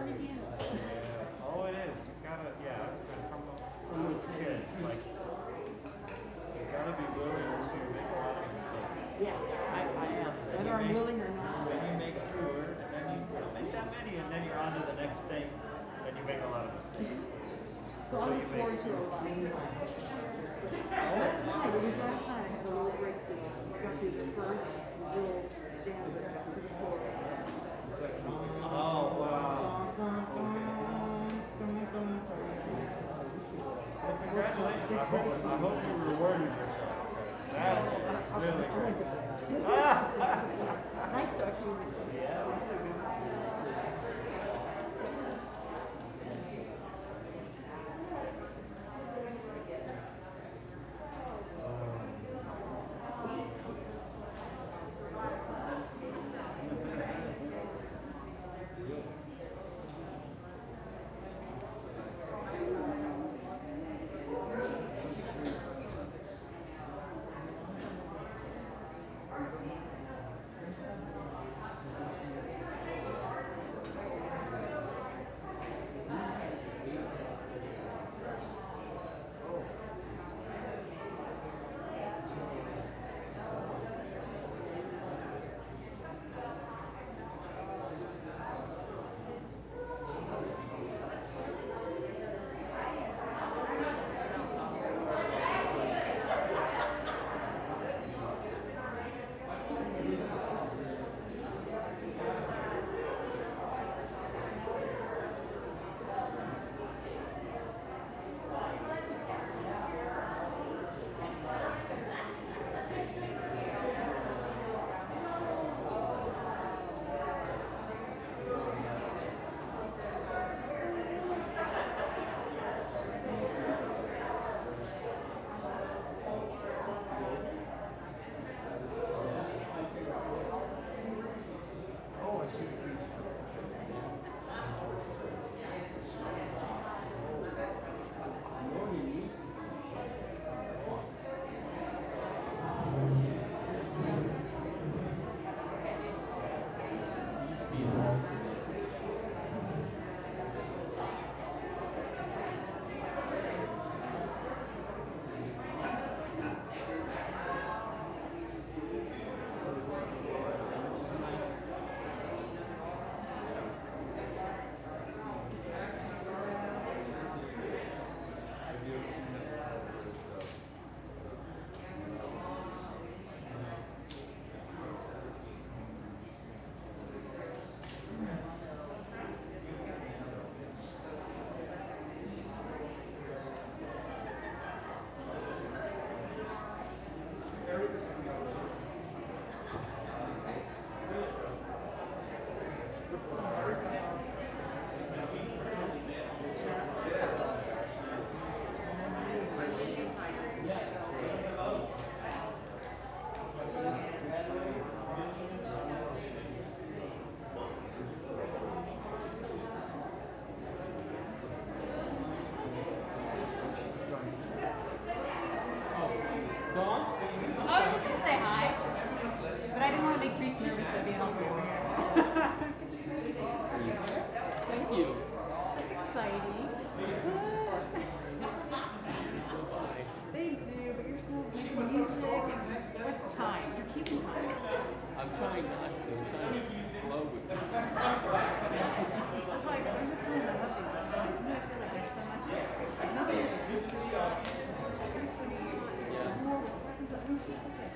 start again. Oh, it is. You gotta, from a kid, it's like, you gotta be willing to make a lot of mistakes. Yeah, I am. Whether I'm willing or not. Then you make fewer, and then you don't make that many, and then you're on to the next thing, and you make a lot of mistakes. So I look forward to a lot. Last night, it was last night, I had a little breakthrough. I got through the first little stanza to the chorus. Oh, wow. Well, congratulations. I hope you rewarded yourself. That's really great. Nice talking with you. Yeah. Dhawn? Oh, I was just going to say hi, but I didn't want to make Therese nervous by being all over here. Thank you. That's exciting. They do, but you're still making music. What's time? You're keeping time. I'm trying not to. I'm trying to flow with it. That's why I'm just telling them about things. I was like, I feel like there's so much. Like, not only the teachers, but it's just like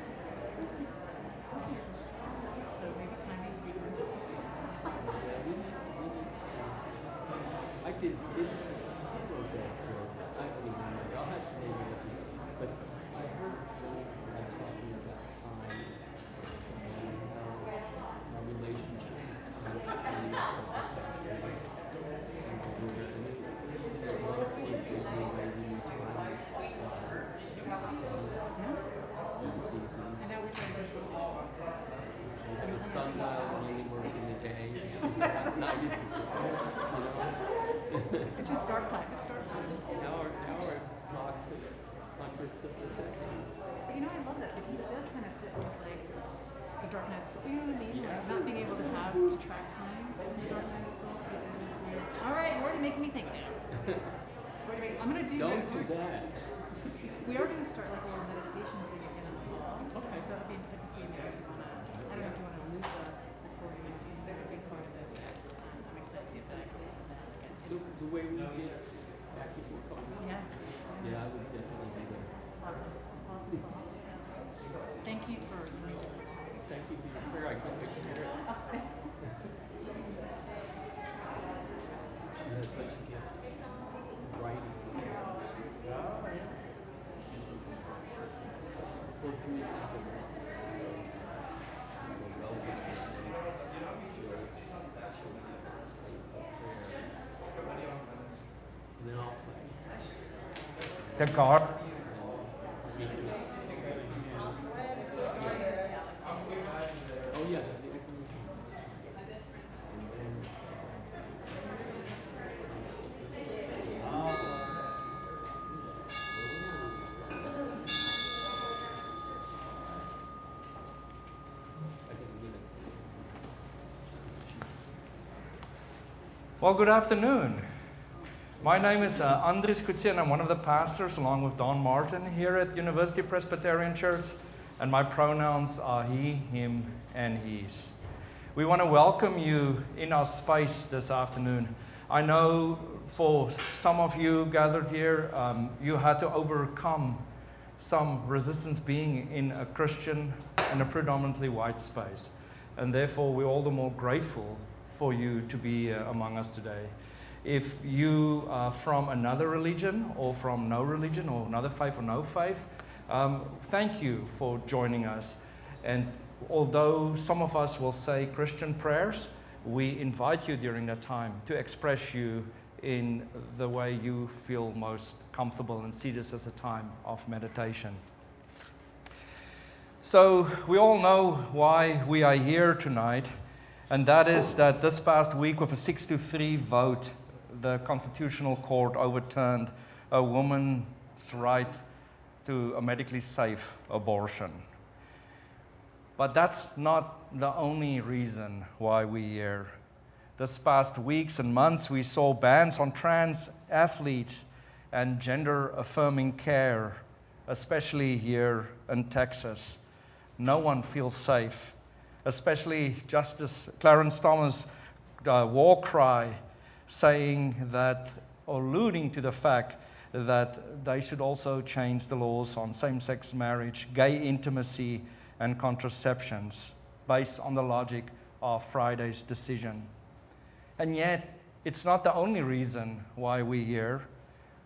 so maybe time needs to be more intense. I did this. I wrote that joke. I don't even remember. I'll have to name it. But I heard when I'm talking about time and how relationship has changed over centuries. And at one point they gave away the new times and seasons. I know we're trying to do You have a sundial and only work in the day. At night, you know. It's just dark time. It's dark time. Now our clocks at hundredths of a second. But you know, I love that because it does kind of fit with like the dark night. So you know what I mean? Yeah. Like not being able to have to track time in the dark night itself. That is weird. All right, you're already making me think now. I'm gonna do. Don't do that. We are gonna start like a little meditation thing again in the fall. Okay. So I'll be in touch with you if you wanna. I don't know if you wanna loop the recording or something. That would be part of it. I'm excited to get back to that again. The way we did back before COVID. Yeah. Yeah, I would definitely do that. Awesome. Thank you for using it. Thank you for your prayer. I couldn't wait to hear it. She has such a gift of writing. Poetry is something that will well be and then I'll play. The guard. Speakers. Oh yeah. Well, good afternoon. My name is Andries, and I'm one of the pastors along with Dhawn Martin here at University Presbyterian Church, and my pronouns are he, him, and his. We want to welcome you in our space this afternoon. I know for some of you gathered here, you had to overcome some resistance being in a Christian and a predominantly white space, and therefore we're all the more grateful for you to be among us today. If you are from another religion or from no religion or another faith or no faith, thank you for joining us. And although some of us will say Christian prayers, we invite you during that time to express you in the way you feel most comfortable and see this as a time of meditation. So we all know why we are here tonight, and that is that this past week with a 6-3 vote, the Constitutional Court overturned a woman's right to a medically safe abortion. But that's not the only reason why we're here. This past weeks and months, we saw bans on trans athletes and gender-affirming care, especially here in Texas. No one feels safe, especially Justice Clarence Thomas' war cry, saying that, or alluding to the fact that they should also change the laws on same-sex marriage, gay intimacy, and contraceptions, based on the logic of Friday's decision. And yet, it's not the only reason why we're here.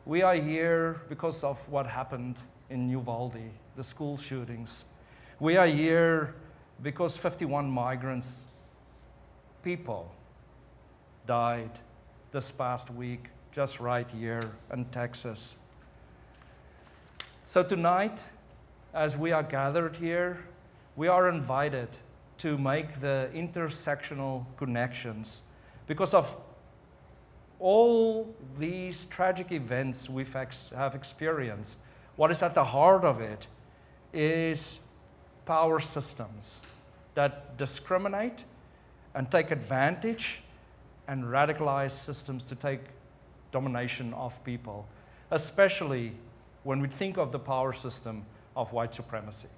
We are here because of what happened in Uvalde, the school shootings. We are here because 51 migrants, people, died this past week, just right here in Texas. So tonight, as we are gathered here, we are invited to make the intersectional connections because of all these tragic events we have experienced. What is at the heart of it is power systems that discriminate and take advantage and radicalize systems to take domination of people, especially when we think of the power system of white supremacy.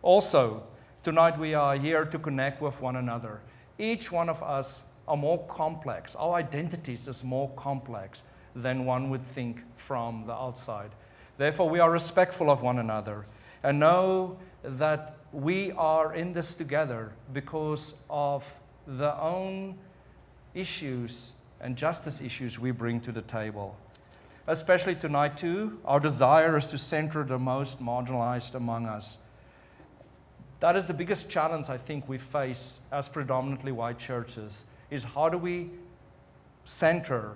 Also, tonight we are here to connect with one another. Each one of us are more complex. Our identities is more complex than one would think from the outside. Therefore, we are respectful of one another and know that we are in this together because of the own issues and justice issues we bring to the table. Especially tonight too, our desire is to center the most marginalized among us. That is the biggest challenge I think we face as predominantly white churches, is how do we center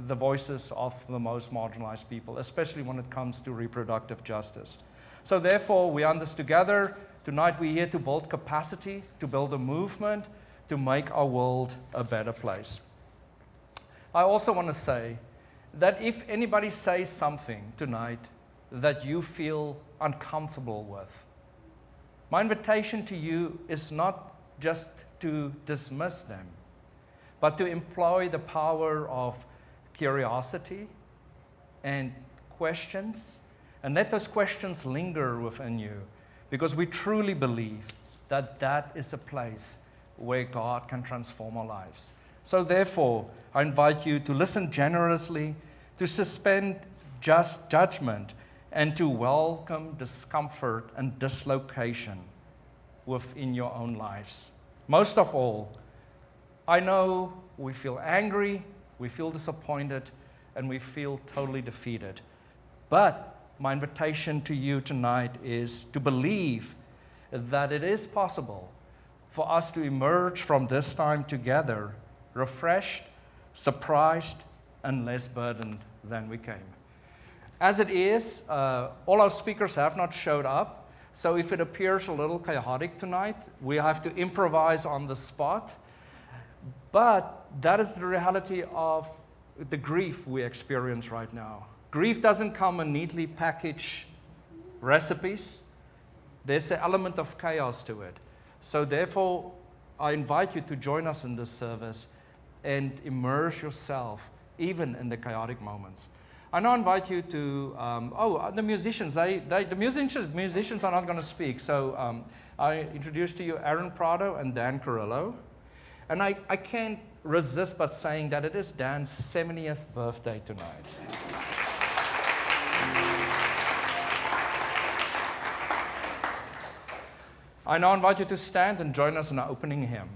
the voices of the most marginalized people, especially when it comes to reproductive justice. So therefore, we are in this together. Tonight we're here to build capacity, to build a movement, to make our world a better place. I also want to say that if anybody says something tonight that you feel uncomfortable with, my invitation to you is not just to dismiss them, but to employ the power of curiosity and questions, and let those questions linger within you, because we truly believe that that is a place where God can transform our lives. So therefore, I invite you to listen generously, to suspend just judgment, and to welcome discomfort and dislocation within your own lives. Most of all, I know we feel angry, we feel disappointed, and we feel totally defeated. But my invitation to you tonight is to believe that it is possible for us to emerge from this time together refreshed, surprised, and less burdened than we came. As it is, all our speakers have not showed up, so if it appears a little chaotic tonight, we have to improvise on the spot. But that is the reality of the grief we experience right now. Grief doesn't come in neatly packaged recipes. There's an element of chaos to it. So therefore, I invite you to join us in this service and immerse yourself even in the chaotic moments. I now invite you to, the musicians. The musicians are not going to speak. So I introduce to you Aaron Prado and Dan Carillo. And I can't resist but saying that it is Dan's 70th birthday tonight. I now invite you to stand and join us in our opening hymn.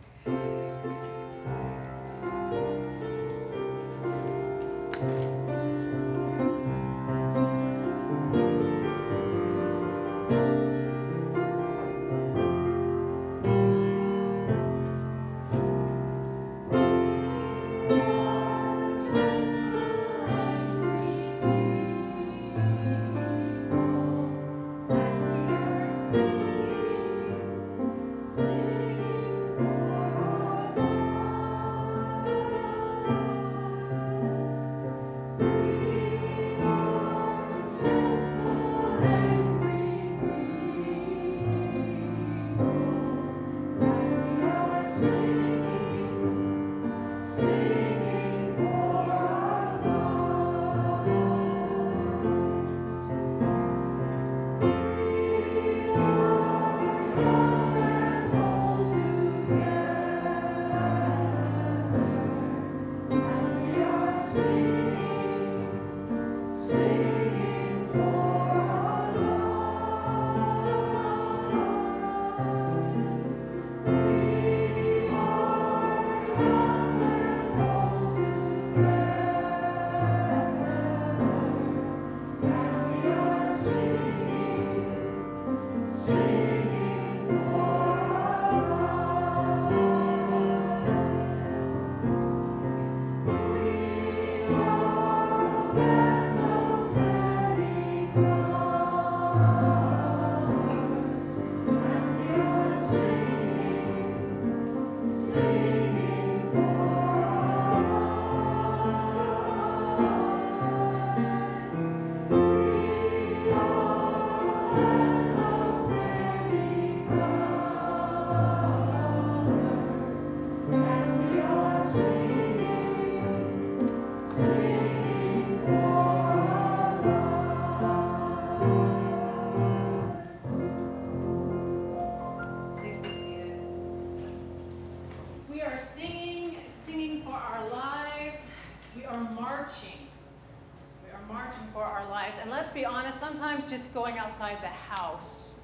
Just going outside the house,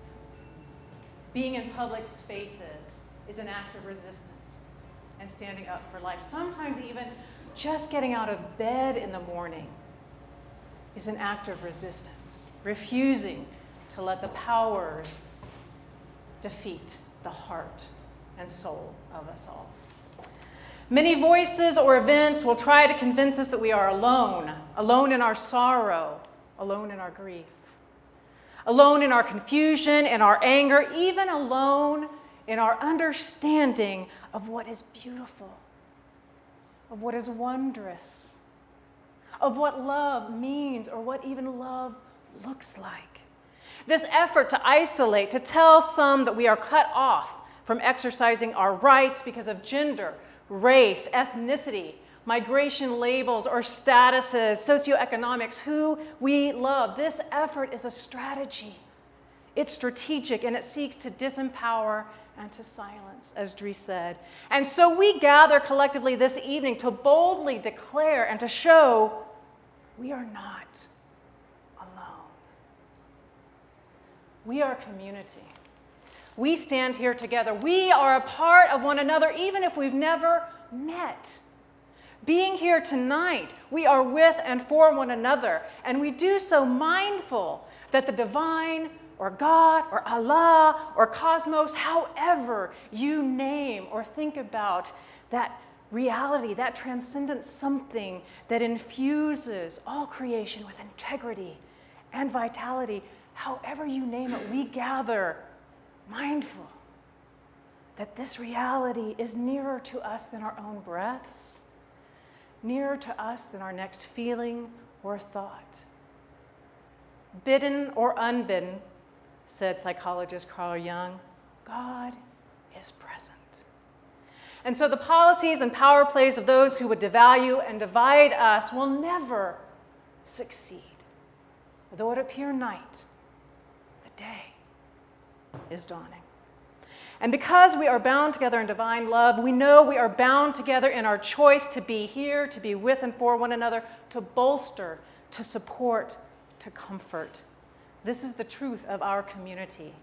being in public spaces is an act of resistance and standing up for life. Sometimes even just getting out of bed in the morning is an act of resistance, refusing to let the powers defeat the heart and soul of us all. Many voices or events will try to convince us that we are alone, alone in our sorrow, alone in our grief, alone in our confusion and our anger, even alone in our understanding of what is beautiful, of what is wondrous, of what love means or what even love looks like. This effort to isolate, to tell some that we are cut off from exercising our rights because of gender, race, ethnicity, migration labels or statuses, socioeconomics, who we love. This effort is a strategy. It's strategic, and it seeks to disempower and to silence, as Dries said. And so we gather collectively this evening to boldly declare and to show we are not alone. We are community. We stand here together. We are a part of one another, even if we've never met. Being here tonight, we are with and for one another, and we do so mindful that the divine or God or Allah or cosmos, however you name or think about that reality, that transcendent something that infuses all creation with integrity and vitality, however you name it, we gather mindful that this reality is nearer to us than our own breaths, nearer to us than our next feeling or thought. Bidden or unbidden, said psychologist Carl Jung, God is present. And so the policies and power plays of those who would devalue and divide us will never succeed. Though it appear night, the day is dawning. And because we are bound together in divine love, we know we are bound together in our choice to be here, to be with and for one another, to bolster, to support, to comfort. This is the truth of our community.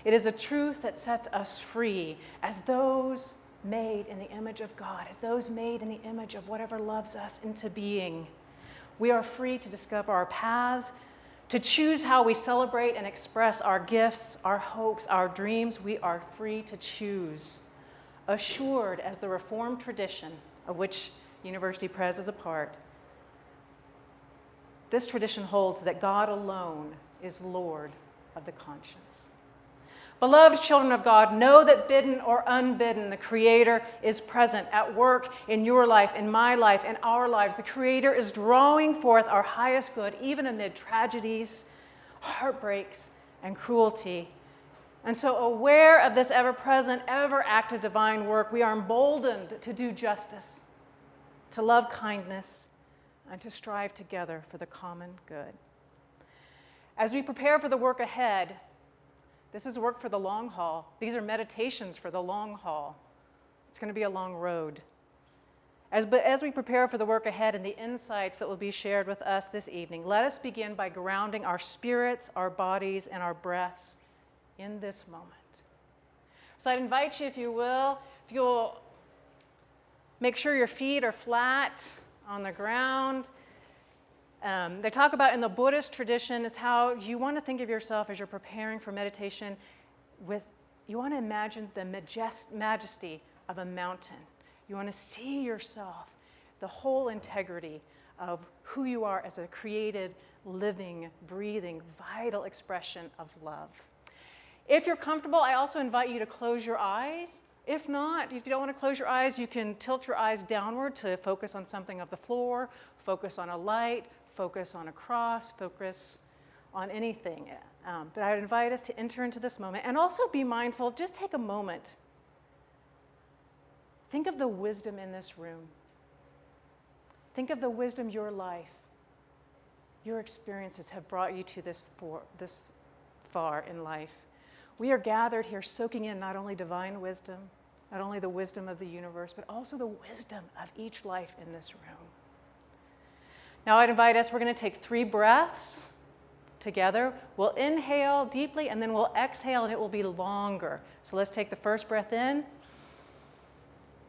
It is a truth that sets us free as those made in the image of God, as those made in the image of whatever loves us into being. We are free to discover our paths, to choose how we celebrate and express our gifts, our hopes, our dreams. We are free to choose, assured as the Reformed tradition of which University Press is a part. This tradition holds that God alone is Lord of the conscience. Beloved children of God, know that bidden or unbidden, the Creator is present at work in your life, in my life, in our lives. The Creator is drawing forth our highest good, even amid tragedies, heartbreaks, and cruelty. And so, aware of this ever-present, ever-active divine work, we are emboldened to do justice, to love kindness, and to strive together for the common good. As we prepare for the work ahead, this is work for the long haul. These are meditations for the long haul. It's going to be a long road. But as we prepare for the work ahead and the insights that will be shared with us this evening, let us begin by grounding our spirits, our bodies, and our breaths in this moment. So I'd invite you, if you'll make sure your feet are flat on the ground. They talk about in the Buddhist tradition is how you want to think of yourself as you're preparing for meditation you want to imagine the majesty of a mountain. You want to see yourself, the whole integrity of who you are as a created, living, breathing, vital expression of love. If you're comfortable, I also invite you to close your eyes. If not, if you don't want to close your eyes, you can tilt your eyes downward to focus on something of the floor, focus on a light, focus on a cross, focus on anything. But I would invite us to enter into this moment and also be mindful, just take a moment. Think of the wisdom in this room. Think of the wisdom your life, your experiences have brought you to this far in life. We are gathered here soaking in not only divine wisdom, not only the wisdom of the universe, but also the wisdom of each life in this room. Now I'd invite us, we're going to take 3 breaths together. We'll inhale deeply and then we'll exhale and it will be longer. So let's take the first breath in.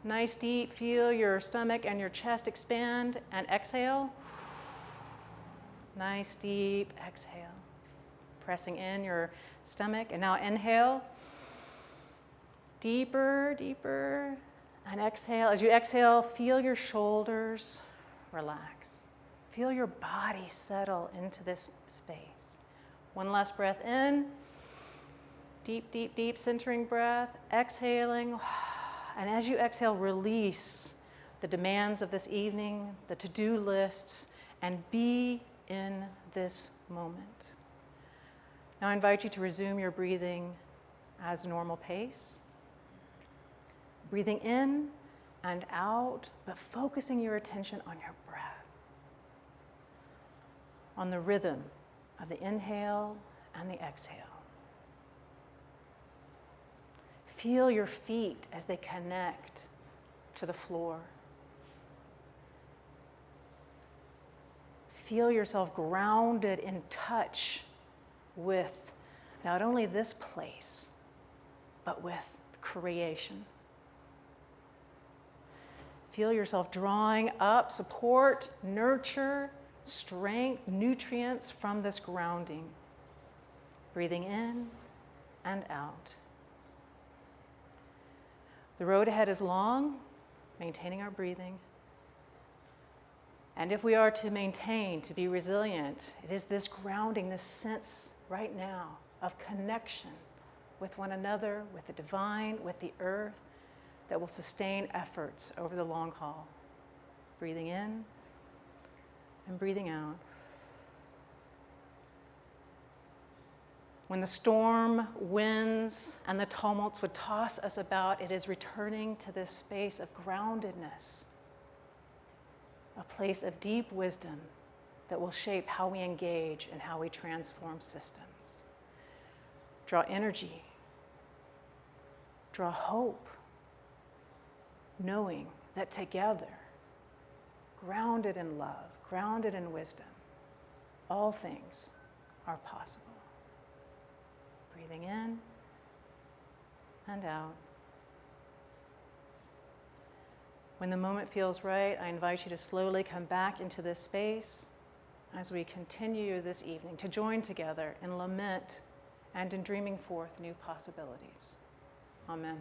Nice deep, feel your stomach and your chest expand, and exhale. Nice deep exhale. Pressing in your stomach, and now inhale. Deeper, deeper, and exhale. As you exhale, feel your shoulders relax. Feel your body settle into this space. One last breath in. Deep, deep, deep, centering breath. Exhaling. And as you exhale, release the demands of this evening, the to-do lists, and be in this moment. Now I invite you to resume your breathing as normal pace. Breathing in and out, but focusing your attention on your breath, on the rhythm of the inhale and the exhale. Feel your feet as they connect to the floor. Feel yourself grounded in touch with not only this place, but with creation. Feel yourself drawing up support, nurture, strength, nutrients from this grounding. Breathing in and out. The road ahead is long, maintaining our breathing. And if we are to maintain, to be resilient, it is this grounding, this sense right now of connection with one another, with the divine, with the earth, that will sustain efforts over the long haul. Breathing in and breathing out. When the storm, winds, and the tumults would toss us about, it is returning to this space of groundedness, a place of deep wisdom that will shape how we engage and how we transform systems. Draw energy, draw hope, knowing that together, grounded in love, grounded in wisdom, all things are possible. Breathing in and out. When the moment feels right, I invite you to slowly come back into this space as we continue this evening to join together in lament and in dreaming forth new possibilities. Amen.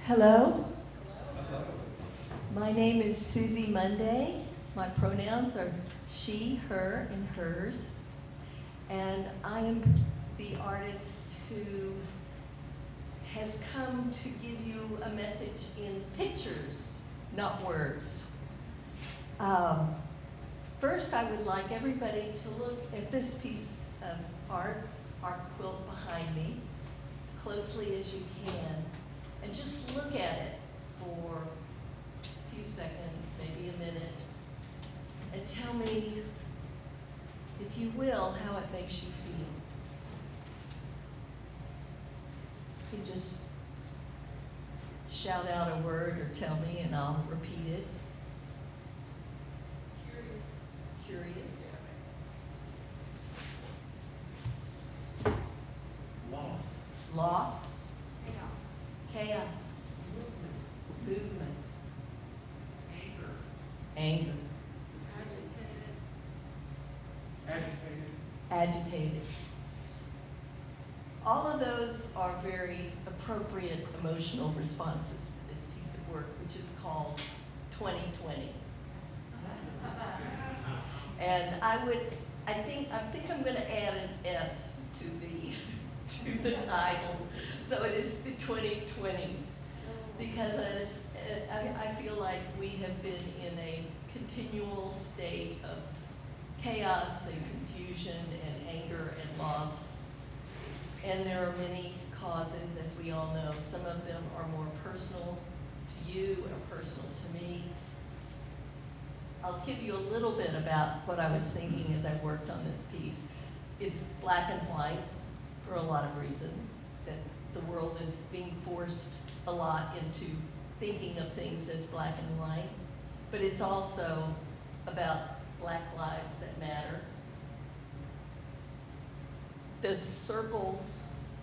Hello. My name is Susie Monday. My pronouns are she, her, and hers. And I am the artist who has come to give you a message in pictures, not words. First, I would like everybody to look at this piece of art quilt behind me, as closely as you can. And just look at it for a few seconds, maybe a minute, and tell me, if you will, how it makes you feel. You can just shout out a word or tell me and I'll repeat it. Curious. Lost. Lost. Chaos. Movement. Anger. Agitated. All of those are very appropriate emotional responses to this piece of work, which is called 2020. And I think I'm going to add an S to the title, so it is the 2020s, because I feel like we have been in a continual state of chaos and confusion and anger and loss. And there are many causes, as we all know. Some of them are more personal to you or personal to me. I'll give you a little bit about what I was thinking as I worked on this piece. It's black and white for a lot of reasons, that the world is being forced a lot into thinking of things as black and white, but it's also about Black lives that matter. The circles,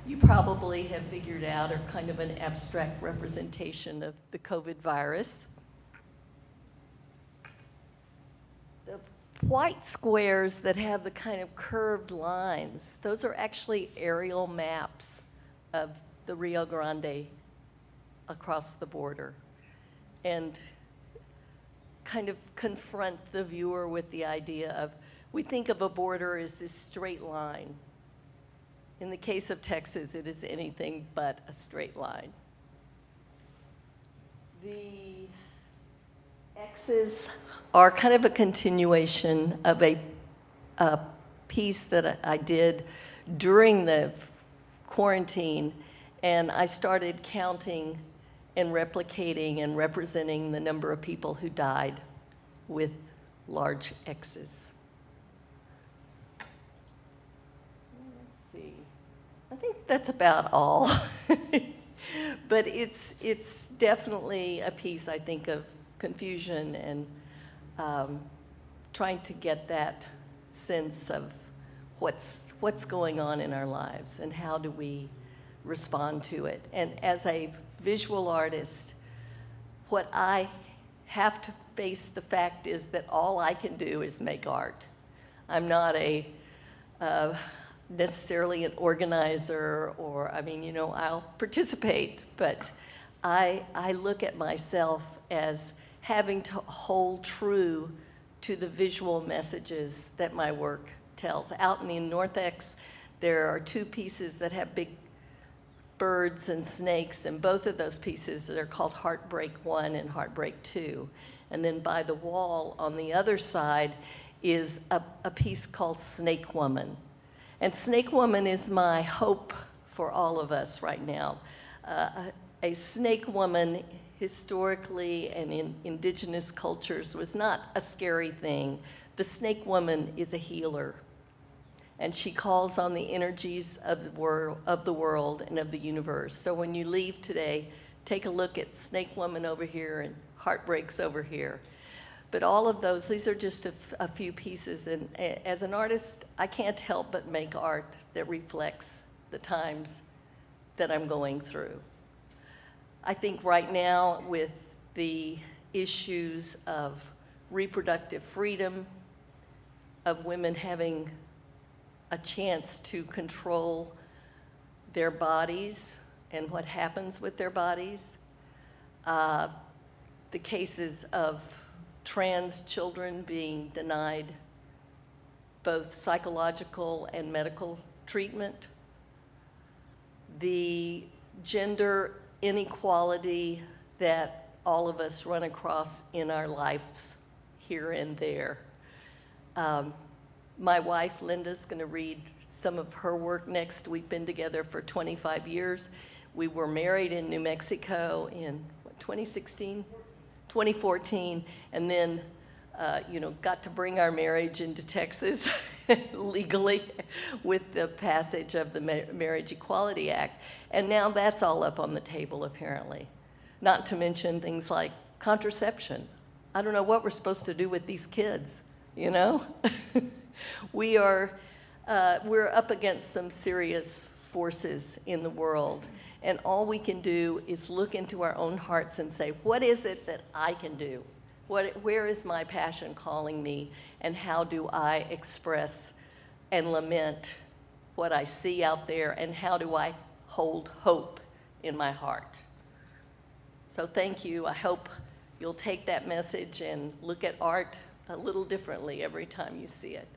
you probably have figured out, are kind of an abstract representation of the COVID virus. The white squares that have the kind of curved lines, those are actually aerial maps of the Rio Grande across the border, and kind of confront the viewer with the idea of, we think of a border as this straight line. In the case of Texas, it is anything but a straight line. The X's are kind of a continuation of a piece that I did during the quarantine, and I started counting and replicating and representing the number of people who died with large X's. Let's see. I think that's about all. But it's definitely a piece, I think, of confusion and trying to get that sense of what's going on in our lives and how do we respond to it. And as a visual artist, what I have to face the fact is that all I can do is make art. I'm not a necessarily an organizer, or, I mean, you know, I'll participate, but I look at myself as having to hold true to the visual messages that my work tells. Out in the Northex, there are 2 pieces that have big birds and snakes, and both of those pieces are called Heartbreak 1 and Heartbreak 2. And then by the wall on the other side is a piece called Snake Woman. And Snake Woman is my hope for all of us right now. A snake woman, historically and in indigenous cultures, was not a scary thing. The snake woman is a healer, and she calls on the energies of the world and of the universe. So when you leave today, take a look at Snake Woman over here and Heartbreaks over here. But all of those, these are just a few pieces, and as an artist, I can't help but make art that reflects the times that I'm going through. I think right now, with the issues of reproductive freedom, of women having a chance to control their bodies and what happens with their bodies, the cases of trans children being denied both psychological and medical treatment, the gender inequality that all of us run across in our lives here and there. My wife, Linda's going to read some of her work next. We've been together for 25 years. We were married in New Mexico in, 2016? 2014, and then, got to bring our marriage into Texas legally with the passage of the Marriage Equality Act. And now that's all up on the table, apparently. Not to mention things like contraception. I don't know what we're supposed to do with these kids, you know? We're up against some serious forces in the world, and all we can do is look into our own hearts and say, what is it that I can do? Where is my passion calling me, and how do I express and lament what I see out there, and how do I hold hope in my heart? So thank you. I hope you'll take that message and look at art a little differently every time you see it.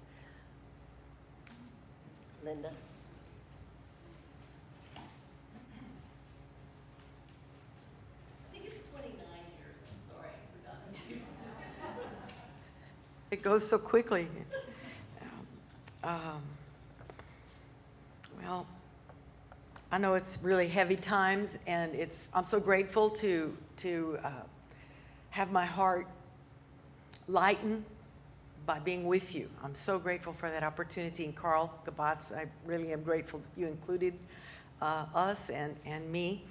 Linda. I think it's 29 years. I'm sorry, I forgot. It goes so quickly. Well, I know it's really heavy times, and I'm so grateful to have my heart lighten by being with you. I'm so grateful for that opportunity. And Carl, Gaubatz, I really am grateful that you included us and me.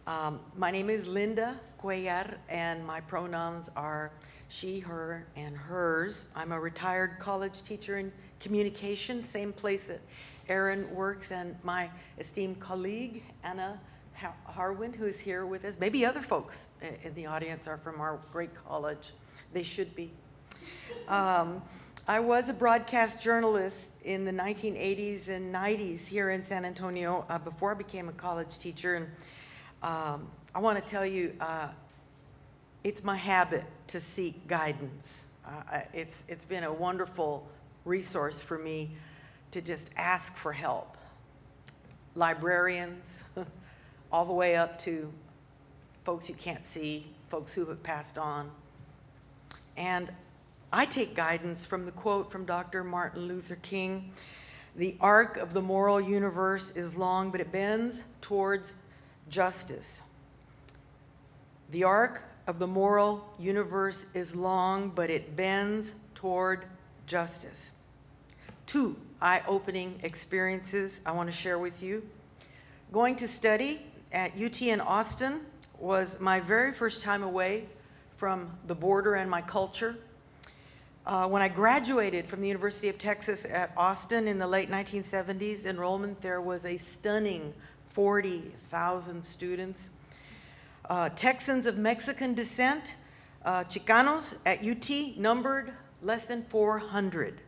My name is Linda Cuellar, and my pronouns are she, her, and hers. I'm a retired college teacher in communication, same place that Aaron works, and my esteemed colleague, Anna Harwin, who is here with us. Maybe other folks in the audience are from our great college. They should be. I was a broadcast journalist in the 1980s and 90s here in San Antonio before I became a college teacher. And I want to tell you, it's my habit to seek guidance. It's been a wonderful resource for me to just ask for help. Librarians, all the way up to folks you can't see, folks who have passed on. And I take guidance from the quote from Dr. Martin Luther King: "The arc of the moral universe is long, but it bends towards justice." The arc of the moral universe is long, but it bends toward justice. 2 eye-opening experiences I want to share with you. Going to study at UT in Austin was my very first time away from the border and my culture. When I graduated from the University of Texas at Austin in the late 1970s, enrollment there was a stunning 40,000 students. Texans of Mexican descent, Chicanos at UT, numbered less than 400.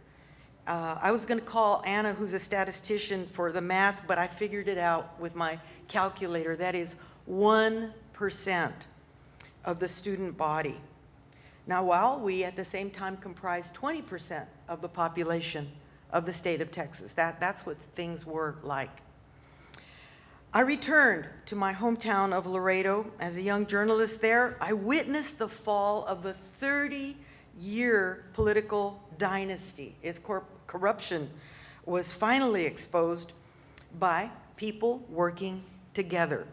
I was going to call Anna, who's a statistician, for the math, but I figured it out with my calculator. That is 1% of the student body. Now, while we at the same time comprise 20% of the population of the state of Texas, that's what things were like. I returned to my hometown of Laredo as a young journalist there. I witnessed the fall of a 30-year political dynasty. Its corruption was finally exposed by people working together.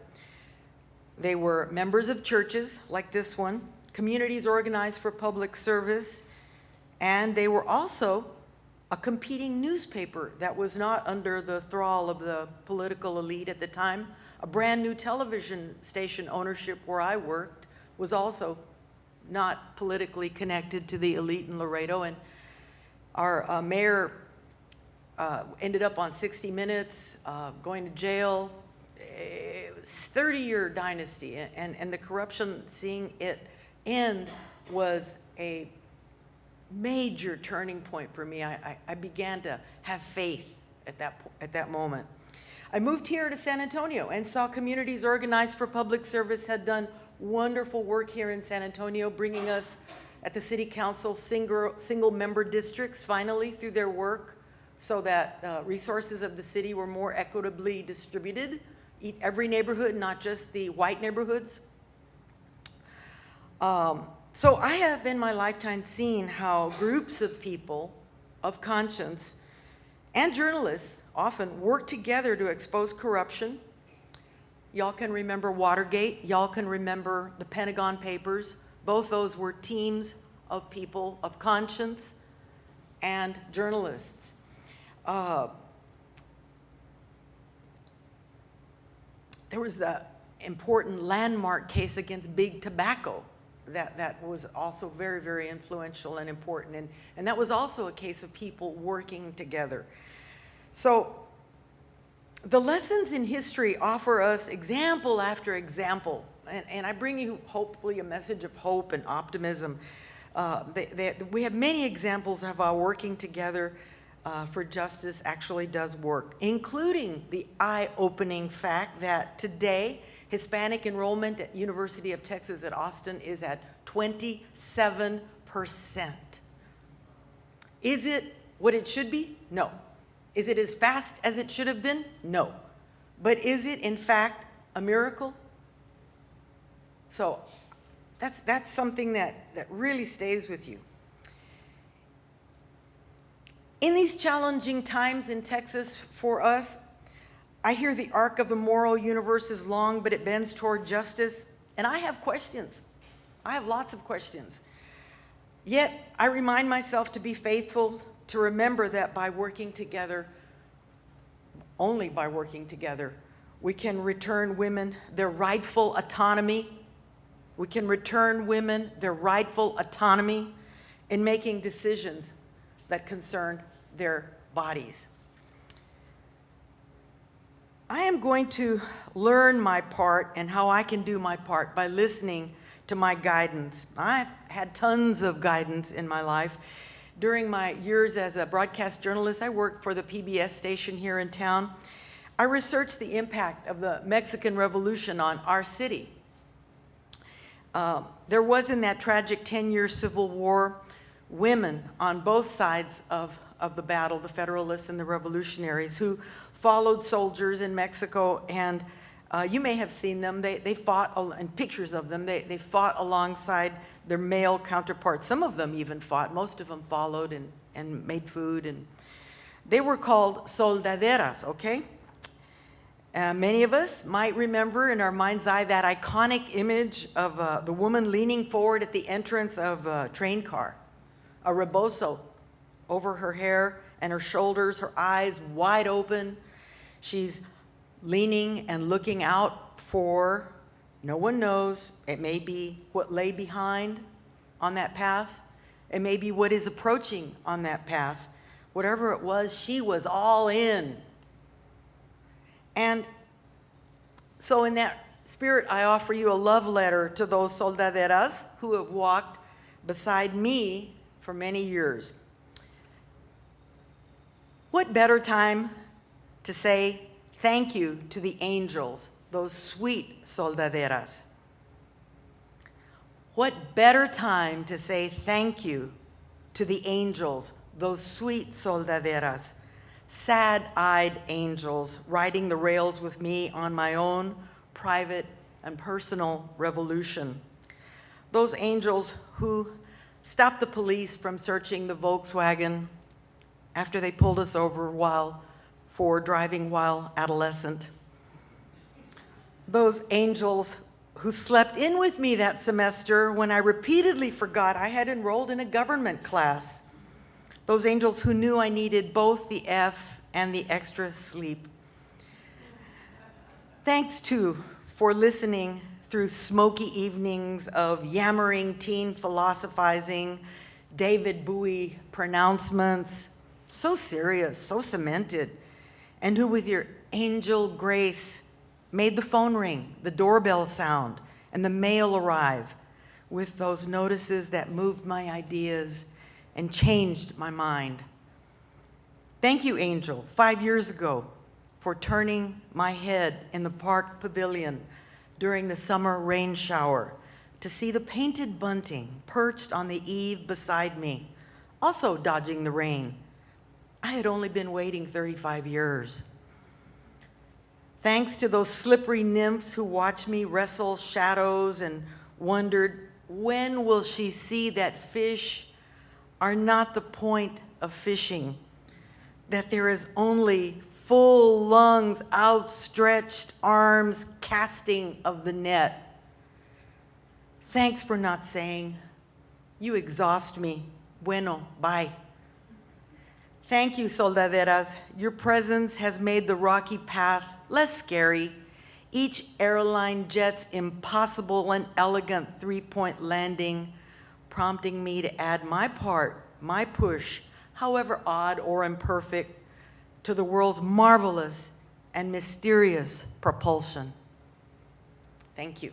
They were members of churches like this one, communities organized for public service, and they were also a competing newspaper that was not under the thrall of the political elite at the time. A brand new television station ownership where I worked was also not politically connected to the elite in Laredo, and our mayor ended up on 60 Minutes, going to jail. It was 30-year dynasty, and the corruption, seeing it end, was a major turning point for me. I began to have faith at that moment. I moved here to San Antonio and saw communities organized for public service had done wonderful work here in San Antonio, bringing us at the city council single member districts finally through their work, so that resources of the city were more equitably distributed, every neighborhood, not just the white neighborhoods. So I have in my lifetime seen how groups of people of conscience and journalists often work together to expose corruption. Y'all can remember Watergate. Y'all can remember the Pentagon Papers. Both those were teams of people of conscience and journalists. There was the important landmark case against Big Tobacco that was also very, very influential and important. And that was also a case of people working together. So the lessons in history offer us example after example. And I bring you hopefully a message of hope and optimism. We have many examples of how working together for justice actually does work, including the eye-opening fact that today, Hispanic enrollment at University of Texas at Austin is at 27%. Is it what it should be? No. Is it as fast as it should have been? No. But is it, in fact, a miracle? So that's something that really stays with you. In these challenging times in Texas for us, I hear the arc of the moral universe is long, but it bends toward justice. And I have questions. I have lots of questions. Yet, I remind myself to be faithful, to remember that by working together, only by working together, we can return women their rightful autonomy. We can return women their rightful autonomy in making decisions that concern their bodies. I am going to learn my part and how I can do my part by listening to my guidance. I've had tons of guidance in my life. During my years as a broadcast journalist, I worked for the PBS station here in town. I researched the impact of the Mexican Revolution on our city. There was, in that tragic 10-year civil war, women on both sides of the battle, the Federalists and the Revolutionaries, who followed soldiers in Mexico, and you may have seen them. They fought, and pictures of them, they fought alongside their male counterparts. Some of them even fought. Most of them followed and made food. And they were called soldaderas, okay? Many of us might remember in our mind's eye that iconic image of the woman leaning forward at the entrance of a train car, a rebozo over her hair and her shoulders, her eyes wide open. She's leaning and looking out for, no one knows, it may be what lay behind on that path. It may be what is approaching on that path. Whatever it was, she was all in. And so in that spirit, I offer you a love letter to those soldaderas who have walked beside me for many years. What better time to say thank you to the angels, those sweet soldaderas? What better time to say thank you to the angels, those sweet soldaderas, sad-eyed angels riding the rails with me on my own private and personal revolution. Those angels who stopped the police from searching the Volkswagen after they pulled us over for driving while adolescent. Those angels who slept in with me that semester when I repeatedly forgot I had enrolled in a government class. Those angels who knew I needed both the F and the extra sleep. Thanks, too, for listening through smoky evenings of yammering teen philosophizing, David Bowie pronouncements, so serious, so cemented, and who with your angel grace made the phone ring, the doorbell sound, and the mail arrive with those notices that moved my ideas and changed my mind. Thank you, Angel, 5 years ago, for turning my head in the park pavilion during the summer rain shower to see the painted bunting perched on the eave beside me, also dodging the rain. I had only been waiting 35 years. Thanks to those slippery nymphs who watched me wrestle shadows and wondered, when will she see that fish are not the point of fishing, that there is only full lungs, outstretched arms, casting of the net. Thanks for not saying, you exhaust me. Bueno, bye. Thank you, soldaderas. Your presence has made the rocky path less scary. Each airline jet's impossible and elegant three-point landing, prompting me to add my part, my push, however odd or imperfect, to the world's marvelous and mysterious propulsion. Thank you.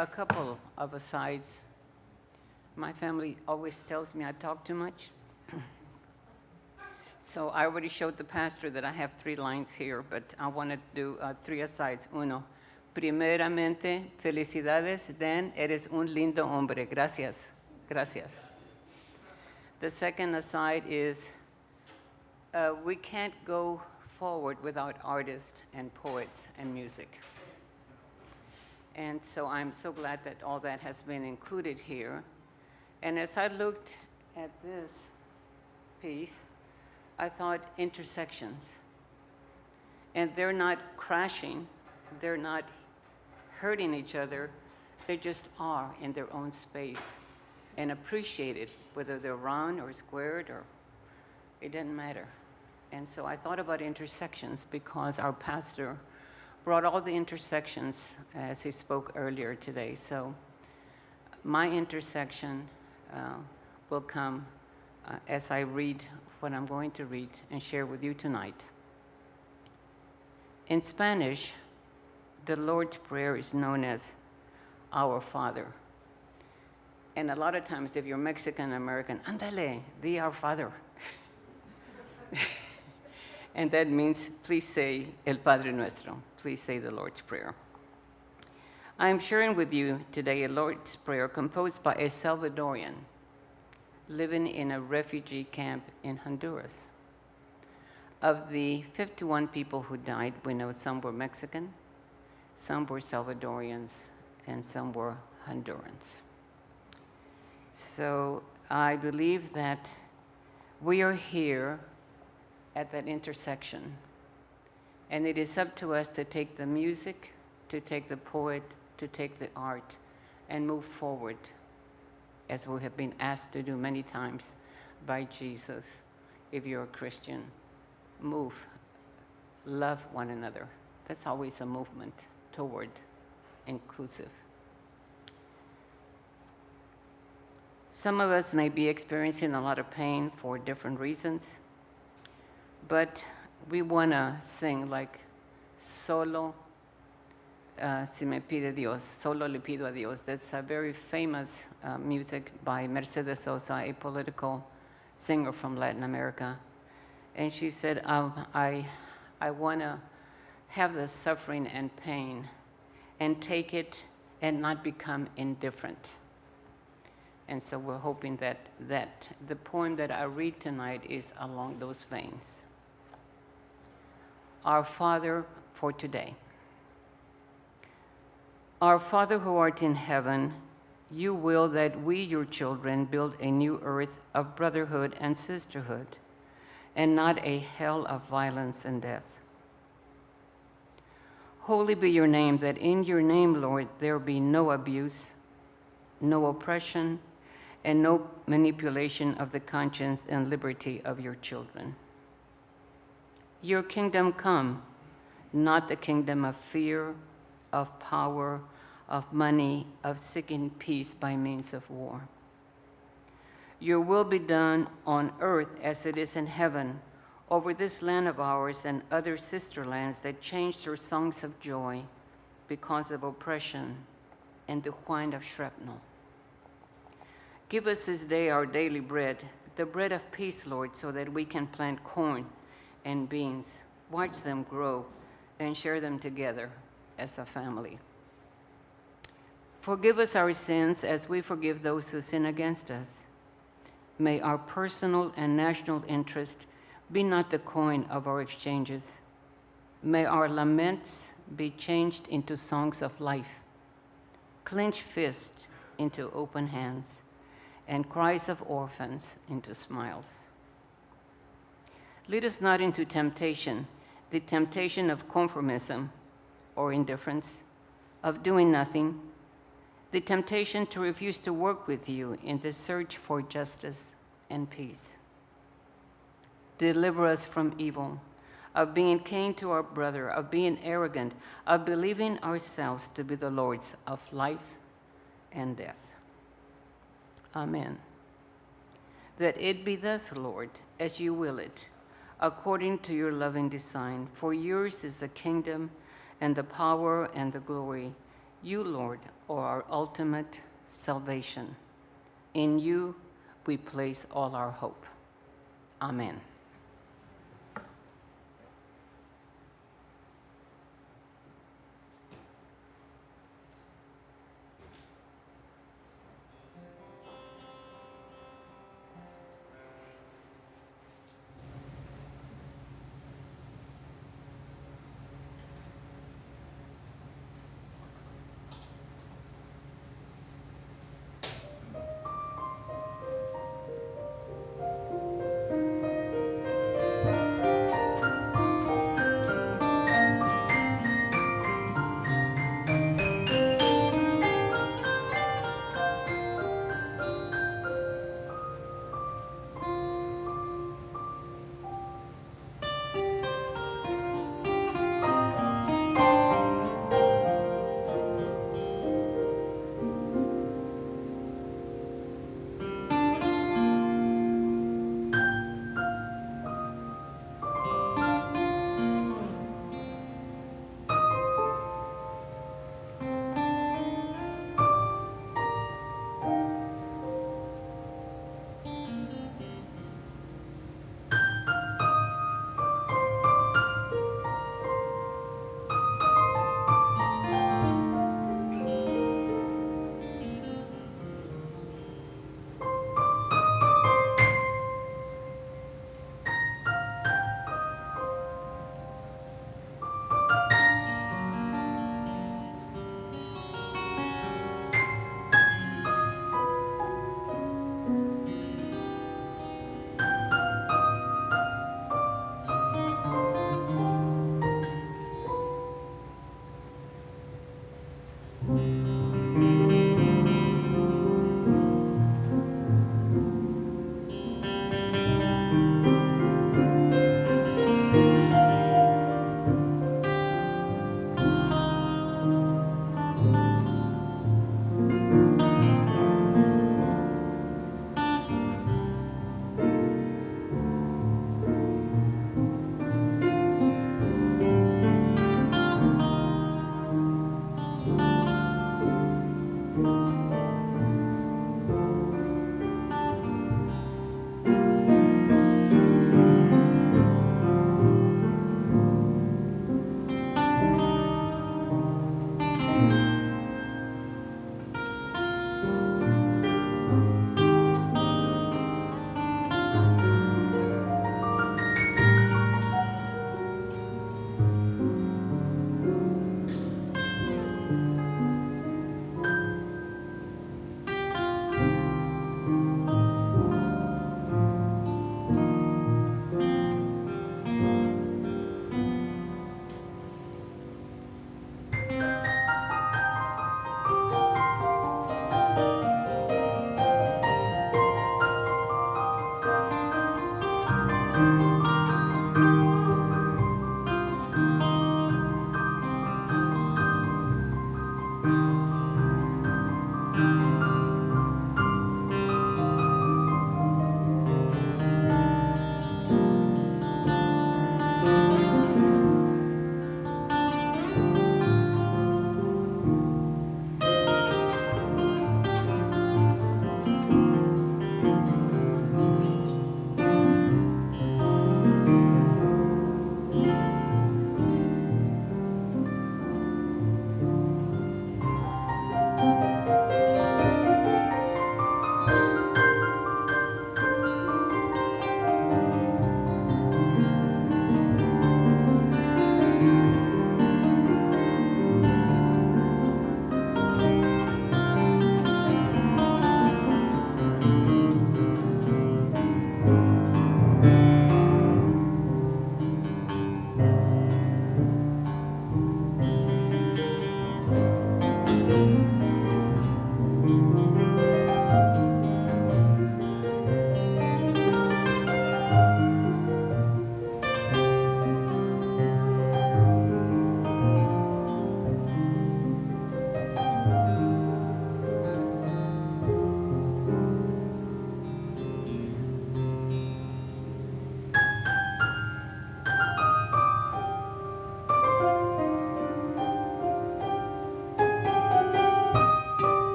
a couple of asides. My family always tells me I talk too much. So I already showed the pastor that I have 3 lines here, but I want to do 3 asides. Uno, primeramente, felicidades, Dan, eres un lindo hombre. Gracias. Gracias. The second aside is, we can't go forward without artists and poets and music. And so I'm so glad that all that has been included here. And as I looked at this piece, I thought intersections. And they're not crashing, they're not hurting each other, they just are in their own space and appreciated, whether they're round or squared or it doesn't matter. And so I thought about intersections because our pastor brought all the intersections as he spoke earlier today. So my intersection will come as I read what I'm going to read and share with you tonight. In Spanish, the Lord's Prayer is known as Our Father. And a lot of times, if you're Mexican American, andale, the Our Father. And that means, please say El Padre Nuestro. Please say the Lord's Prayer. I am sharing with you today a Lord's Prayer composed by a Salvadorian living in a refugee camp in Honduras. Of the 51 people who died, we know some were Mexican, some were Salvadorians, and some were Hondurans. So I believe that we are here at that intersection, and it is up to us to take the music, to take the poet, to take the art, and move forward, as we have been asked to do many times by Jesus. If you're a Christian, move, love one another. That's always a movement toward inclusive. Some of us may be experiencing a lot of pain for different reasons, but we want to sing like solo si me pide Dios, solo le pido a Dios. That's a very famous music by Mercedes Sosa, a political singer from Latin America. And she said, I want to have the suffering and pain and take it and not become indifferent. And so we're hoping that the poem that I read tonight is along those veins. Our Father for today. Our Father who art in heaven, you will that we, your children, build a new earth of brotherhood and sisterhood, and not a hell of violence and death. Holy be your name, that in your name, Lord, there be no abuse, no oppression, and no manipulation of the conscience and liberty of your children. Your kingdom come, not the kingdom of fear, of power, of money, of seeking peace by means of war. Your will be done on earth as it is in heaven, over this land of ours and other sister lands that changed their songs of joy because of oppression and the whine of shrapnel. Give us this day our daily bread, the bread of peace, Lord, so that we can plant corn and beans, watch them grow, and share them together as a family. Forgive us our sins as we forgive those who sin against us. May our personal and national interest be not the coin of our exchanges. May our laments be changed into songs of life, clenched fists into open hands, and cries of orphans into smiles. Lead us not into temptation, the temptation of conformism or indifference, of doing nothing, the temptation to refuse to work with you in the search for justice and peace. Deliver us from evil, of being keen to our brother, of being arrogant, of believing ourselves to be the lords of life and death. Amen. That it be thus, Lord, as you will it, according to your loving design. For yours is the kingdom and the power and the glory You, Lord, are our ultimate salvation. In you we place all our hope. Amen.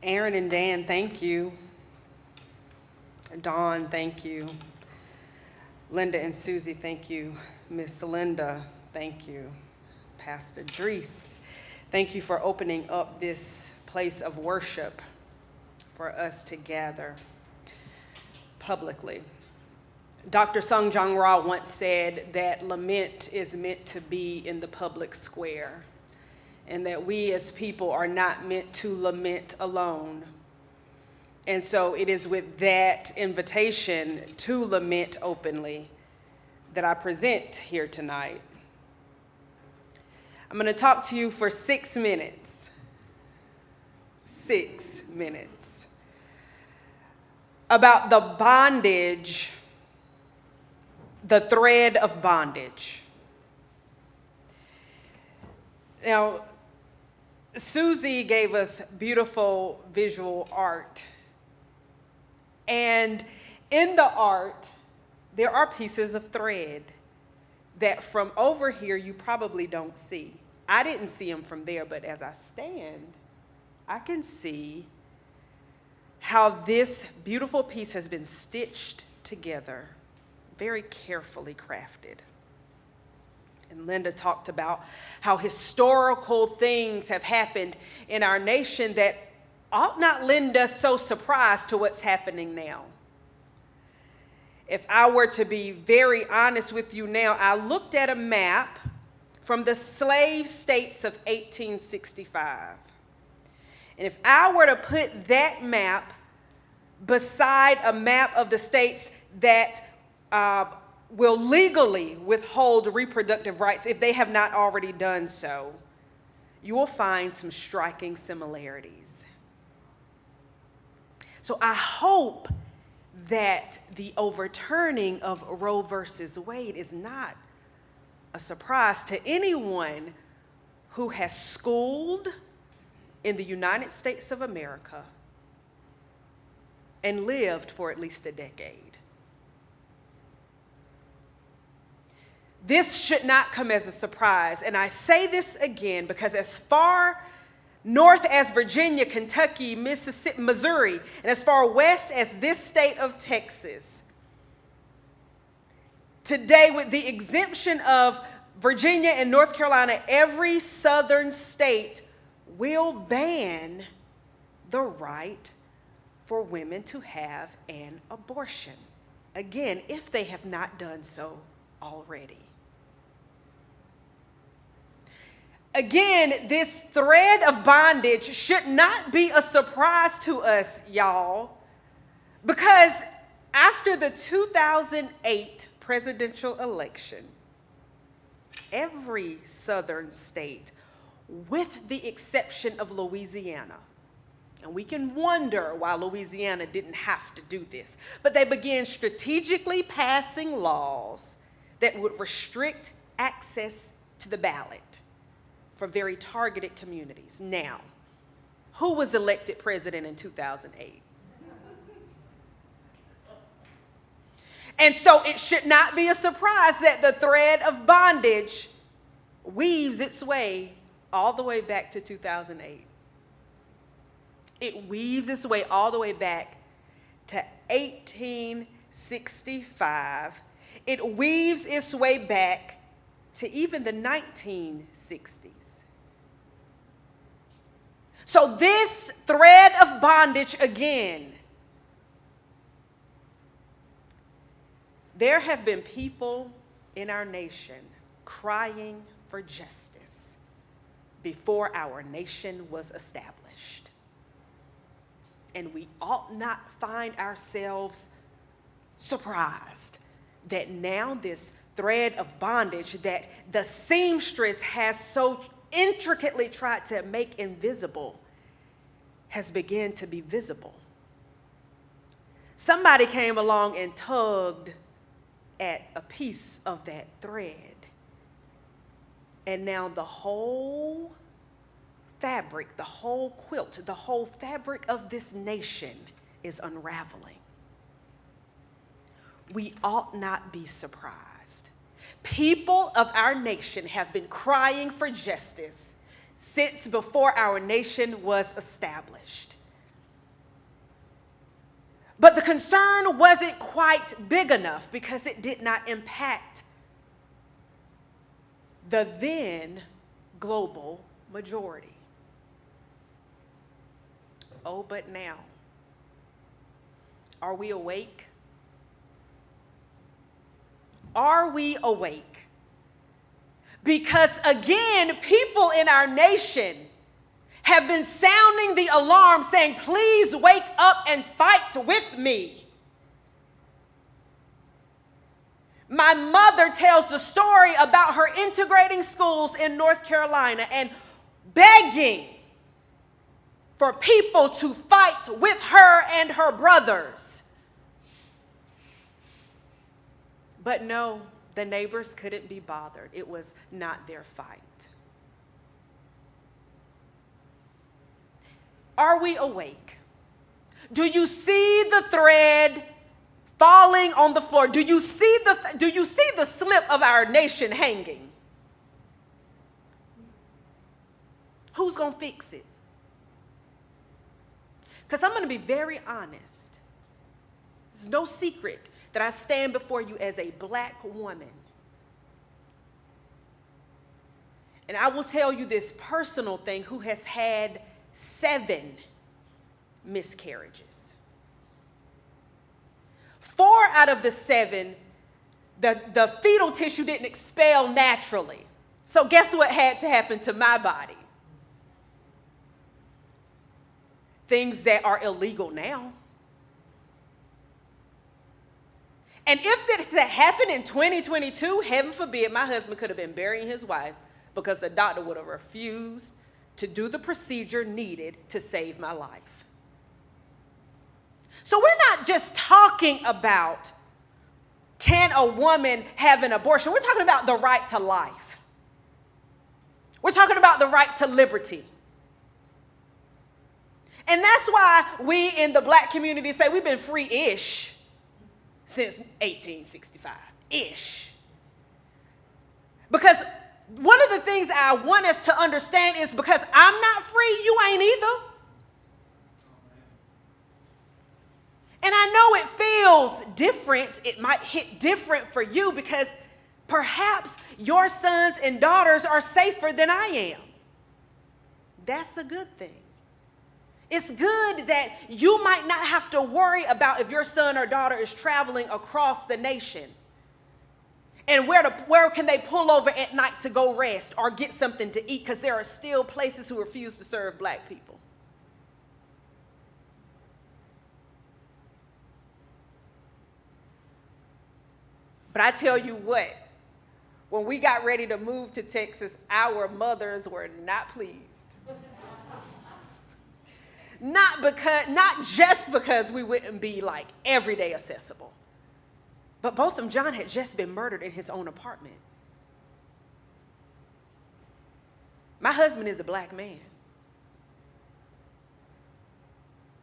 Aaron and Dan, thank you. Dhawn, thank you. Linda and Susie, thank you. Miss Linda, thank you. Pastor Andries, thank you for opening up this place of worship for us to gather publicly. Dr. Sung Jong Ra once said that lament is meant to be in the public square, and that we as people are not meant to lament alone. And so it is with that invitation to lament openly that I present here tonight. I'm going to talk to you for 6 minutes. 6 minutes. About the bondage, the thread of bondage. Now, Susie gave us beautiful visual art. And in the art, there are pieces of thread that from over here you probably don't see. I didn't see them from there, but as I stand, I can see how this beautiful piece has been stitched together, very carefully crafted. And Linda talked about how historical things have happened in our nation that ought not lend us so surprised to what's happening now. If I were to be very honest with you now, I looked at a map from the slave states of 1865. And if I were to put that map beside a map of the states that will legally withhold reproductive rights if they have not already done so, you will find some striking similarities. So I hope that the overturning of Roe versus Wade is not a surprise to anyone who has schooled in the United States of America and lived for at least a decade. This should not come as a surprise, and I say this again because as far north as Virginia, Kentucky, Mississippi, Missouri, and as far west as this state of Texas, today, with the exemption of Virginia and North Carolina, every southern state will ban the right for women to have an abortion. Again, if they have not done so already. Again, this thread of bondage should not be a surprise to us, y'all, because after the 2008 presidential election, every southern state, with the exception of Louisiana, and we can wonder why Louisiana didn't have to do this, but they began strategically passing laws that would restrict access to the ballot for very targeted communities. Now, who was elected president in 2008? And so it should not be a surprise that the thread of bondage weaves its way all the way back to 2008. It weaves its way all the way back to 1865. It weaves its way back to even the 1960s. So this thread of bondage again, there have been people in our nation crying for justice before our nation was established. And we ought not find ourselves surprised that now this thread of bondage that the seamstress has so intricately tried to make invisible has begun to be visible. Somebody came along and tugged at a piece of that thread. And now the whole fabric, the whole quilt, the whole fabric of this nation is unraveling. We ought not be surprised. People of our nation have been crying for justice since before our nation was established. But the concern wasn't quite big enough because it did not impact the then global majority. Oh, but now, are we awake? Are we awake? Because again, people in our nation have been sounding the alarm saying, please wake up and fight with me. My mother tells the story about her integrating schools in North Carolina and begging for people to fight with her and her brothers. But no, the neighbors couldn't be bothered. It was not their fight. Are we awake? Do you see the thread falling on the floor? Do you see the slip of our nation hanging? Who's going to fix it? Because I'm going to be very honest. It's no secret that I stand before you as a black woman. And I will tell you this personal thing, who has had 7 miscarriages. 4 out of the 7, the fetal tissue didn't expel naturally. So guess what had to happen to my body? Things that are illegal now. And if this had happened in 2022, heaven forbid, my husband could have been burying his wife because the doctor would have refused to do the procedure needed to save my life. So we're not just talking about, can a woman have an abortion? We're talking about the right to life. We're talking about the right to liberty. And that's why we in the black community say we've been free-ish since 1865-ish. Because one of the things I want us to understand is because I'm not free, you ain't either. And I know it feels different. It might hit different for you because perhaps your sons and daughters are safer than I am. That's a good thing. It's good that you might not have to worry about if your son or daughter is traveling across the nation and where can they pull over at night to go rest or get something to eat, because there are still places who refuse to serve black people. But I tell you what, when we got ready to move to Texas, our mothers were not pleased. Not just because we wouldn't be like everyday accessible, but both of them, John had just been murdered in his own apartment. My husband is a black man.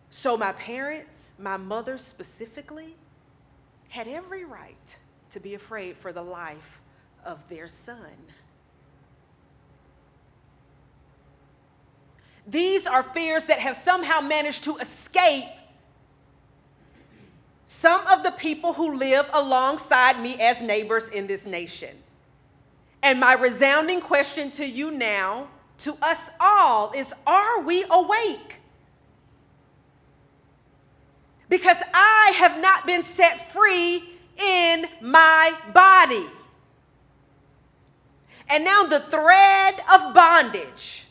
So my parents, my mother specifically, had every right to be afraid for the life of their son. These are fears that have somehow managed to escape some of the people who live alongside me as neighbors in this nation. And my resounding question to you now, to us all, is, are we awake? Because I have not been set free in my body. And now the thread of bondage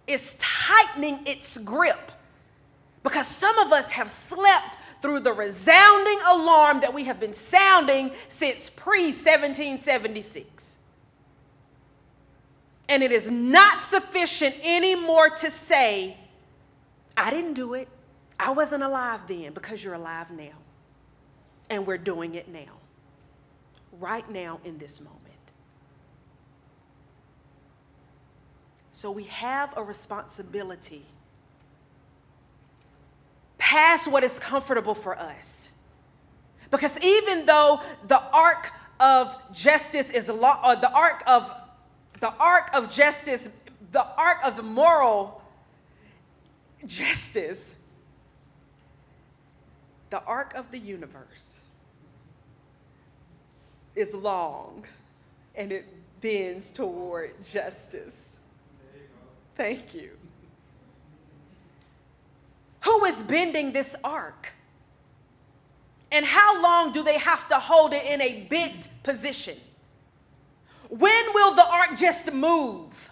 is tightening its grip because some of us have slept through the resounding alarm that we have been sounding since pre-1776. And it is not sufficient anymore to say, I didn't do it. I wasn't alive then, because you're alive now. And we're doing it now. Right now in this moment. So we have a responsibility past what is comfortable for us. Because even though the arc of justice is the arc of justice, the arc of the moral justice The arc of the universe is long and it bends toward justice. There you go. Thank you. Who is bending this arc? And how long do they have to hold it in a bent position? When will the arc just move?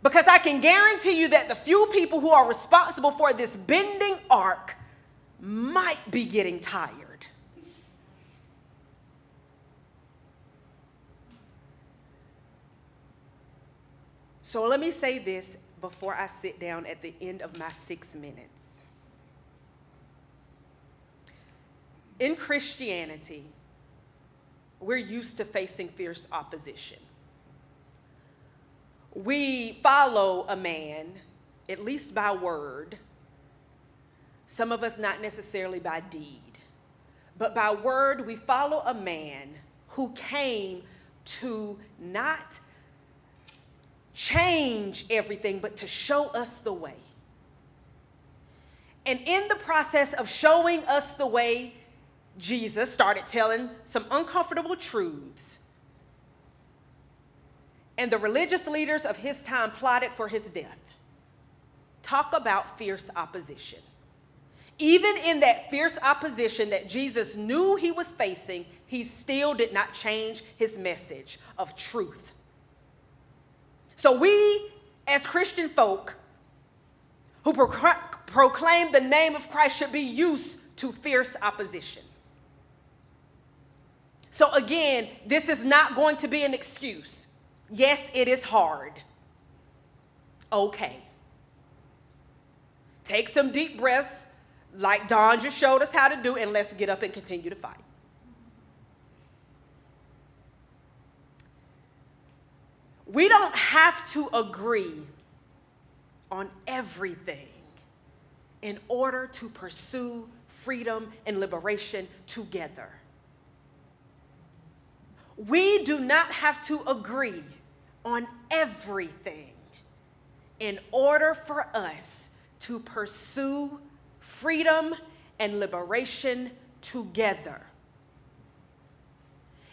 Because I can guarantee you that the few people who are responsible for this bending arc might be getting tired. So let me say this before I sit down at the end of my 6 minutes. In Christianity, we're used to facing fierce opposition. We follow a man, at least by word, some of us not necessarily by deed, but by word we follow a man who came to not change everything, but to show us the way. And in the process of showing us the way, Jesus started telling some uncomfortable truths. And the religious leaders of his time plotted for his death. Talk about fierce opposition. Even in that fierce opposition that Jesus knew he was facing, he still did not change his message of truth. So we, as Christian folk who proclaim the name of Christ, should be used to fierce opposition. So again, this is not going to be an excuse. Yes, it is hard. Okay. Take some deep breaths, like Dhawn just showed us how to do, and let's get up and continue to fight. We don't have to agree on everything in order to pursue freedom and liberation together. We do not have to agree on everything in order for us to pursue freedom and liberation together.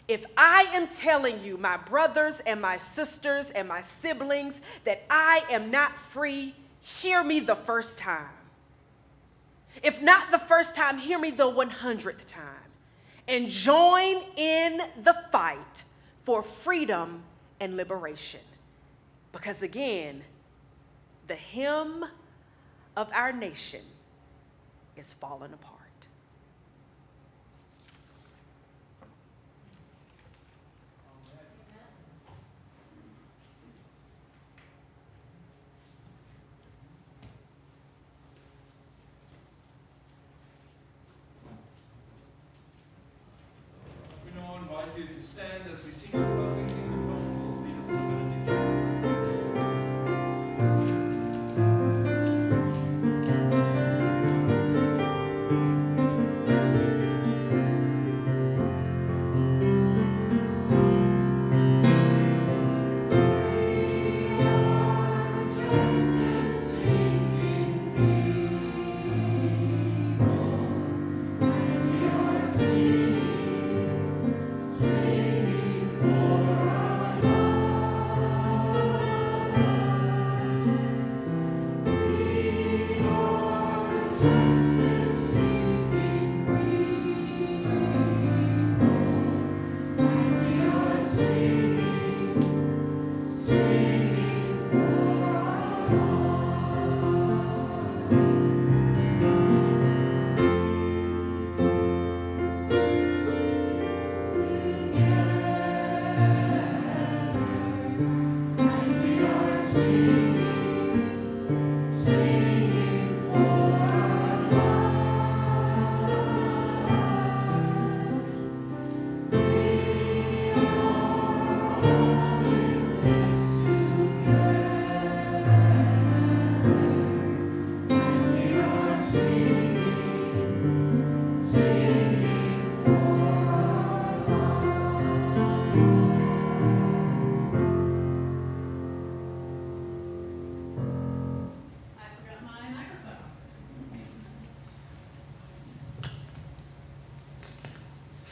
If I am telling you, my brothers and my sisters and my siblings, that I am not free, hear me the first time. If not the first time, hear me the 100th time. And join in the fight for freedom and liberation. Because again, the hem of our nation is falling apart. I invite you to stand as we sing the closing hymn. The Lord will lead us in benediction. Singing for our God.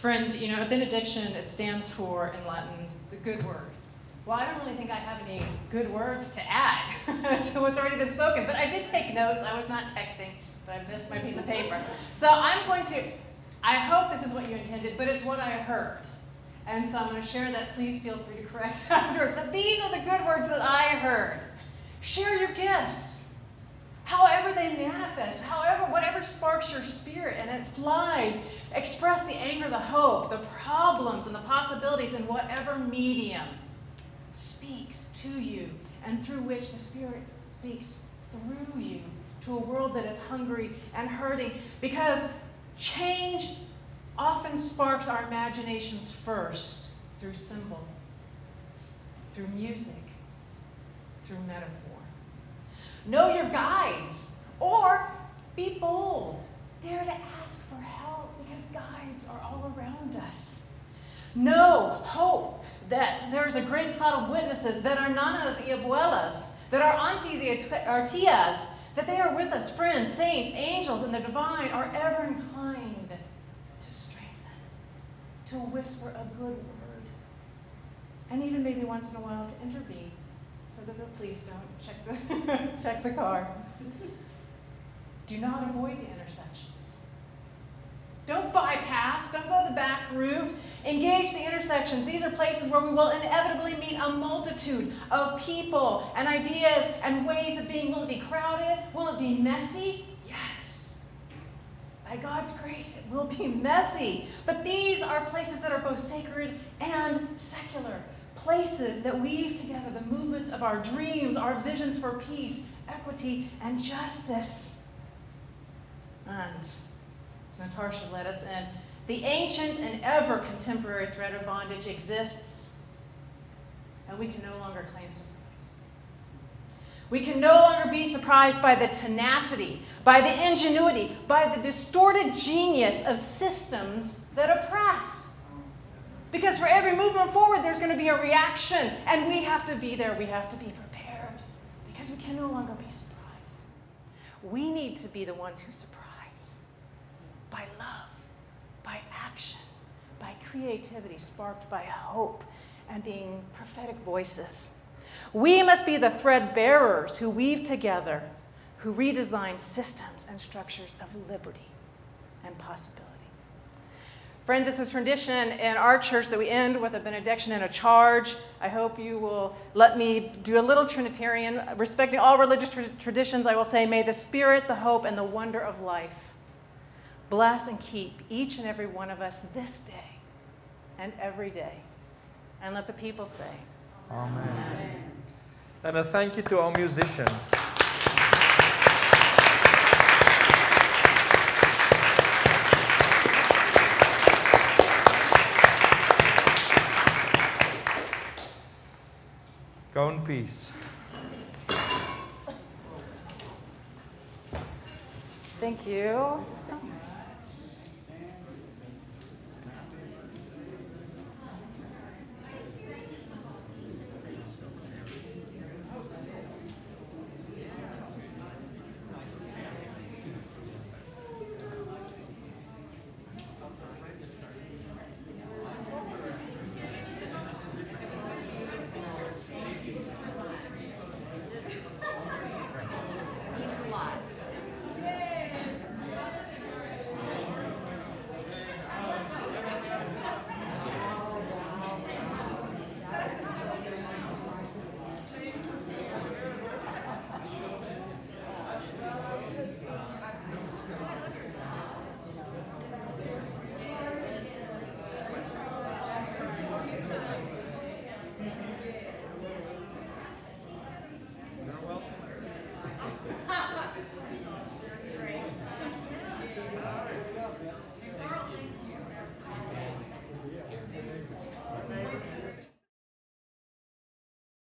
Friends, you know, a benediction, it stands for, in Latin, the good word. Well, I don't really think I have any good words to add to what's already been spoken, but I did take notes. I was not texting, but I missed my piece of paper. So I'm going to, I hope this is what you intended, but it's what I heard. And so I'm going to share that. Please feel free to correct afterwards. But these are the good words that I heard. Share your gifts, however they manifest, whatever sparks your spirit and it flies. Express the anger, the hope, the problems, and the possibilities in whatever medium speaks to you and through which the Spirit speaks through you to a world that is hungry and hurting. Because change often sparks our imaginations first through symbol, through music, through metaphor. Know your guides, or be bold. Dare to ask for help, because guides are all around us. Know, hope that there's a great cloud of witnesses, that are nanas y abuelas, that are aunties y our tias, that they are with us, friends, saints, angels, and the divine are ever inclined to strengthen, to whisper a good word, and even maybe once in a while to intervene, so that the police don't check the car. Do not avoid the intersections. Don't bypass, don't go the back route. Engage the intersections. These are places where we will inevitably meet a multitude of people and ideas and ways of being. Will it be crowded? Will it be messy? Yes. By God's grace, it will be messy. But these are places that are both sacred and secular. Places that weave together the movements of our dreams, our visions for peace, equity, and justice. And Natarsha led us in. The ancient and ever contemporary thread of bondage exists, and we can no longer claim surprise. We can no longer be surprised by the tenacity, by the ingenuity, by the distorted genius of systems that oppress. Because for every movement forward, there's going to be a reaction, and we have to be there. We have to be prepared, because we can no longer be surprised. We need to be the ones who surprise by love, by action, by creativity sparked by hope, and being prophetic voices. We must be the thread bearers who weave together, who redesign systems and structures of liberty and possibility. Friends, it's a tradition in our church that we end with a benediction and a charge. I hope you will let me do a little Trinitarian. Respecting all religious traditions, I will say, may the Spirit, the hope, and the wonder of life bless and keep each and every one of us this day and every day. And let the people say, Amen. Amen. And a thank you to our musicians. Go in peace. Thank you so much.